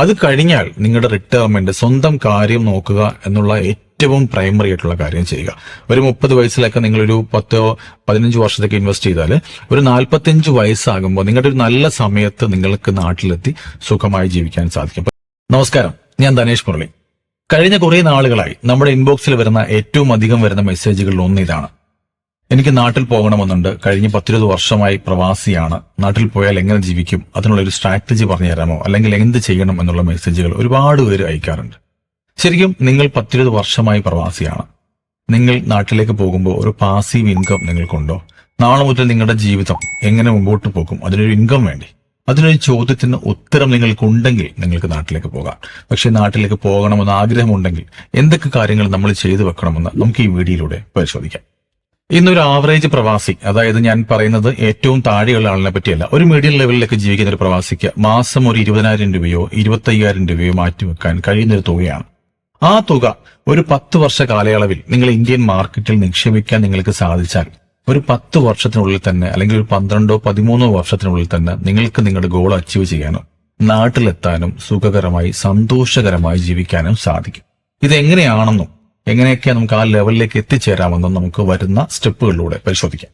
അത് കഴിഞ്ഞാൽ നിങ്ങളുടെ റിട്ടയർമെന്റ് സ്വന്തം കാര്യം നോക്കുക എന്നുള്ള ഏറ്റവും പ്രൈമറി ആയിട്ടുള്ള കാര്യം ചെയ്യുക. ഒരു 30 വയസ്സിലൊക്കെ നിങ്ങളൊരു 10-15 വർഷത്തേക്ക് ഇൻവെസ്റ്റ് ചെയ്താൽ ഒരു 45 വയസ്സാകുമ്പോൾ നിങ്ങളുടെ ഒരു നല്ല സമയത്ത് നിങ്ങൾക്ക് നാട്ടിലെത്തി സുഖമായി ജീവിക്കാൻ സാധിക്കും. നമസ്കാരം, ഞാൻ ധനേഷ് മുരളി. കഴിഞ്ഞ കുറെ നാളുകളായി നമ്മുടെ ഇൻബോക്സിൽ വരുന്ന ഏറ്റവും അധികം വരുന്ന മെസ്സേജുകളിൽ ഒന്ന് ഇതാണ്: എനിക്ക് നാട്ടിൽ പോകണമെന്നുണ്ട്, കഴിഞ്ഞ 10-20 വർഷമായി പ്രവാസിയാണ്, നാട്ടിൽ പോയാൽ എങ്ങനെ ജീവിക്കും, അതിനുള്ള ഒരു സ്ട്രാറ്റജി പറഞ്ഞു തരാമോ, അല്ലെങ്കിൽ എന്ത് ചെയ്യണം എന്നുള്ള മെസ്സേജുകൾ ഒരുപാട് പേര് അയക്കാറുണ്ട്. ശരിക്കും നിങ്ങൾ 10-20 വർഷമായി പ്രവാസിയാണ്. നിങ്ങൾ നാട്ടിലേക്ക് പോകുമ്പോൾ ഒരു പാസീവ് ഇൻകം നിങ്ങൾക്കുണ്ടോ? നാളെ മുതൽ നിങ്ങളുടെ ജീവിതം എങ്ങനെ മുമ്പോട്ട് പോകും? അതിനൊരു ഇൻകം വേണ്ടി. അതിനൊരു ചോദ്യത്തിന് ഉത്തരം നിങ്ങൾക്കുണ്ടെങ്കിൽ നിങ്ങൾക്ക് നാട്ടിലേക്ക് പോകാം. പക്ഷെ നാട്ടിലേക്ക് പോകണമെന്ന് ആഗ്രഹമുണ്ടെങ്കിൽ എന്തൊക്കെ കാര്യങ്ങൾ നമ്മൾ ചെയ്തു വെക്കണമെന്ന് നമുക്ക് ഈ വീഡിയോയിലൂടെ പരിശോധിക്കാം. ഇന്നൊരു ആവറേജ് പ്രവാസി, അതായത് ഞാൻ പറയുന്നത് ഏറ്റവും താഴെയുള്ള ആളിനെ പറ്റിയല്ല, ഒരു മീഡിയം ലെവലിലൊക്കെ ജീവിക്കുന്ന ഒരു പ്രവാസിക്ക് മാസം ഒരു 20,000 രൂപയോ 25,000 രൂപയോ മാറ്റിവെക്കാൻ കഴിയുന്നൊരു തുകയാണ്. ആ തുക ഒരു 10 വർഷ കാലയളവിൽ നിങ്ങൾ ഇന്ത്യൻ മാർക്കറ്റിൽ നിക്ഷേപിക്കാൻ നിങ്ങൾക്ക് സാധിച്ചാൽ ഒരു 10 വർഷത്തിനുള്ളിൽ തന്നെ, അല്ലെങ്കിൽ ഒരു 12-13 വർഷത്തിനുള്ളിൽ തന്നെ നിങ്ങൾക്ക് നിങ്ങളുടെ ഗോൾ അച്ചീവ് ചെയ്യാനും നാട്ടിലെത്താനും സുഖകരമായി സന്തോഷകരമായി ജീവിക്കാനും സാധിക്കും. ഇതെങ്ങനെയാണെന്നും എങ്ങനെയൊക്കെ നമുക്ക് ആ ലെവലിലേക്ക് എത്തിച്ചേരാമെന്നും നമുക്ക് വരുന്ന സ്റ്റെപ്പുകളിലൂടെ പരിശോധിക്കാം.